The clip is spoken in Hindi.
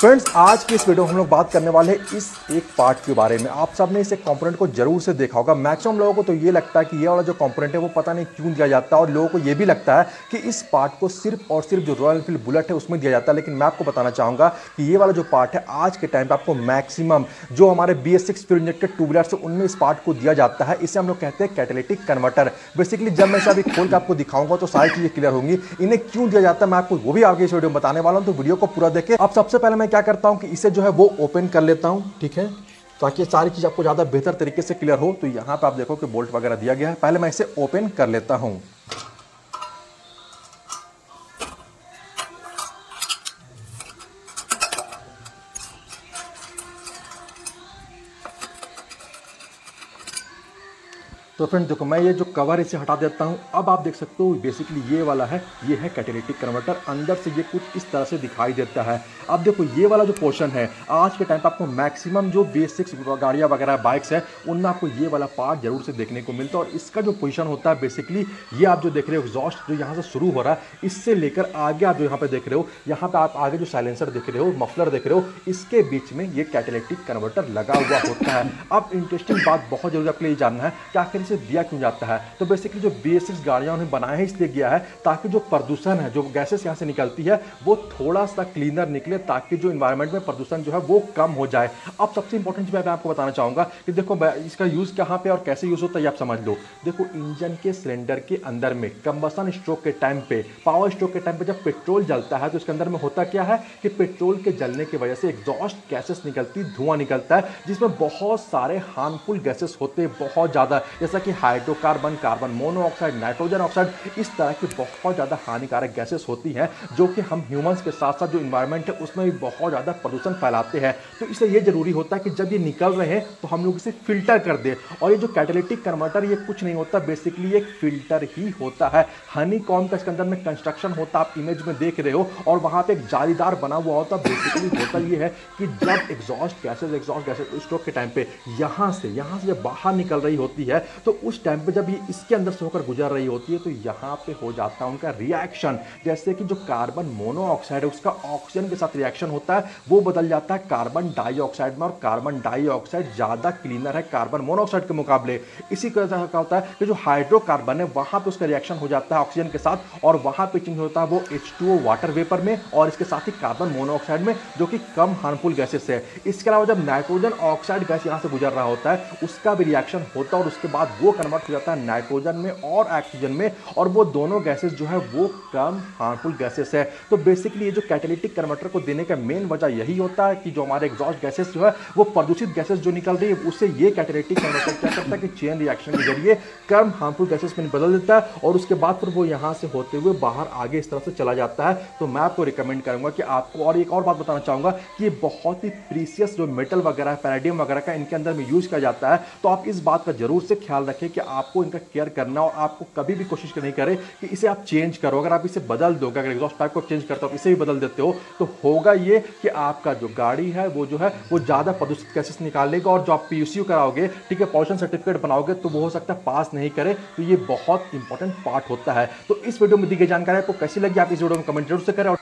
फ्रेंड्स, आज की इस वीडियो में हम लोग बात करने वाले हैं इस एक पार्ट के बारे में। आप सब ने इस एक कंपोनेंट को जरूर से देखा होगा। मैक्सिमम लोगों को तो ये लगता है कि ये वाला जो कंपोनेंट है वो पता नहीं क्यों दिया जाता है, और लोगों को ये भी लगता है कि इस पार्ट को सिर्फ और सिर्फ जो रॉयल एनफील्ड बुलेट है उसमें दिया जाता है। लेकिन मैं आपको बताना चाहूंगा कि ये वाला जो पार्ट है आज के टाइम पर आपको मैक्सिमम जो हमारे BS6 fuel injected two wheelers है उनमें इस पार्ट को दिया जाता है। इसे हम लोग कहते हैं कैटालिटिक कन्वर्टर। बेसिकली जब मैं इसे अभी खोल कर आपको दिखाऊंगा तो सारी चीजें क्लियर होंगी। इन्हें क्यों दिया जाता है मैं आपको वो भी आगे इस वीडियो में बताने वाला हूं, तो वीडियो को पूरा देखें। अब सबसे पहले मैं क्या करता हूं कि इसे जो है वो ओपन कर लेता हूं, ठीक है, ताकि सारी चीज आपको ज्यादा बेहतर तरीके से क्लियर हो। तो यहां पे आप देखो कि बोल्ट वगैरह दिया गया है। पहले मैं इसे ओपन कर लेता हूं। तो फ्रेंड देखो, मैं ये जो कवर इसे हटा देता हूं। अब आप देख सकते हो बेसिकली ये वाला है, ये है कैटालिटिक कन्वर्टर। अंदर से ये कुछ इस तरह से दिखाई देता है। अब देखो ये वाला जो पोर्शन है आज के टाइम पे आपको मैक्सिमम जो BS6 गाड़ियां वगैरह बाइक्स है उनमें आपको ये वाला पार्ट जरूर से देखने को मिलता है। और इसका जो पोजीशन होता है बेसिकली ये आप जो देख रहे हो एग्जॉस्ट जो यहाँ से शुरू हो रहा है, इससे लेकर आगे आप जो यहाँ पे देख रहे हो, यहाँ पे आप आगे जो साइलेंसर देख रहे हो, मफलर देख रहे हो, इसके बीच में ये कैटालिटिक कन्वर्टर लगा हुआ होता है। अब इंटरेस्टिंग बात बहुत जरूरी आपके लिए जानना है कि आखिर दिया क्यों जाता है। तो बेसिकली जो BS6 गाड़ियां उन्हें बनाया है इसलिए गया है ताकि जो प्रदूषण है, जो गैसेस यहां से निकलती है वो थोड़ा सा क्लीनर निकले, ताकि जो एनवायरनमेंट में प्रदूषण जो है वो कम हो जाए। अब सबसे इंपॉर्टेंट चीज मैं आपको बताना चाहूंगा कि देखो इसका यूज कहां पे और कैसे यूज होता है आप समझ लो। देखो इंजन के सिलेंडर के अंदर में कंबशन स्ट्रोक के टाइम पे, पावर स्ट्रोक के टाइम पे जब पेट्रोल जलता है तो इसके अंदर में होता क्या है कि पेट्रोल के जलने की वजह से एग्जॉस्ट गैसेस निकलती, धुआं निकलता है, जिसमें बहुत सारे हार्मफुल गैसेस होते हैं बहुत ज्यादा, जैसा कि hydrocarbon, carbon monoxide, nitrogen oxide, इस तरह की बहुत ज्यादा हानिकारक गैसेस होती हैं जो कि हम ह्यूमंस के साथ साथ जो इन्वायरमेंट है उसमें भी बहुत ज्यादा प्रदूषण फैलाते हैं। तो इसलिए ये जरूरी होता है कि जब ये निकल रहे हैं तो हम लोग इसे फिल्टर कर दें। और ये जो कैटालिटिक कन्वर्टर ये कुछ नहीं होता, बेसिकली एक फिल्टर ही होता है। हनीकॉम्ब का इसके अंदर में कंस्ट्रक्शन होता है, आप इमेज में देख रहे हो, और वहां पे एक जालीदार बना हुआ होता है। बेसिकली होता ये है कि जब एग्जॉस्ट गैसेस स्ट्रोक के टाइम पे यहां से जब बाहर निकल रही होती है तो उस टाइम पे जब ये इसके अंदर से होकर गुजर रही होती है तो यहां पे हो जाता है उनका रिएक्शन। जैसे कि जो कार्बन मोनोऑक्साइड है उसका ऑक्सीजन के साथ रिएक्शन होता है, वो बदल जाता है कार्बन डाइऑक्साइड में, और कार्बन डाइऑक्साइड ज्यादा क्लीनर है कार्बन मोनोऑक्साइड के मुकाबले। इसी तरह का होता है कि जो हाइड्रोकार्बन है वहां पे उसका रिएक्शन हो जाता है ऑक्सीजन के साथ, और वहां पे चेंज होता है वो H2O वाटर वेपर में, और इसके साथ ही कार्बन मोनोऑक्साइड में, जो कि कम हार्मफुल गैसेस है। इसके अलावा जब नाइट्रोजन ऑक्साइड गैस यहां से गुजर रहा होता है उसका भी रिएक्शन होता है, और उसके बाद वो कन्वर्ट हो जाता है नाइट्रोजन में और ऑक्सीजन में, और वो दोनों गैसेस जो है वो कम हार्मफुल गैसेस है। तो बेसिकली ये जो कैटालिटिक कन्वर्टर को देने का मेन वजह यही होता है कि जो हमारे एग्जॉस्ट गैसेस जो है वो प्रदूषित गैसेस जो निकल रही है उससे ये कैटालिटिक कन्वर्टर क्या करता है कि चेन रिएक्शन के जरिए कम हार्मफुल गैसेस में बदल देता है, और उसके बाद फिर वो यहां से होते हुए बाहर आगे इस तरह से चला जाता है। तो मैं आपको रिकमेंड करूंगा कि आपको, और एक और बात बताना चाहूंगा कि ये बहुत ही प्रीसियस जो मेटल वगैरह है, पैलेडियम वगैरह का इनके अंदर में यूज किया जाता है। तो आप इस बात का जरूर से ख्याल रखें कि आपको इनका केयर करना, और आपको कभी भी कोशिश नहीं करें कि इसे आप चेंज करो। अगर आप इसे बदल दोगे, अगर एग्जॉस्ट पाइप को चेंज करते हो, इसे भी बदल देते हो, तो होगा ये कि आपका जो गाड़ी है वो जो है वो ज्यादा प्रदूषित गैसेस निकालेगा, और जो आप PUC कराओगे, ठीक है, पॉल्यूशन सर्टिफिकेट बनाओगे, तो वो हो सकता है पास नहीं करे। तो ये बहुत इंपॉर्टेंट पार्ट होता है। तो इस वीडियो में दी गई जानकारी आपको कैसी लगी आप इस वीडियो में कमेंट जरूर से करें।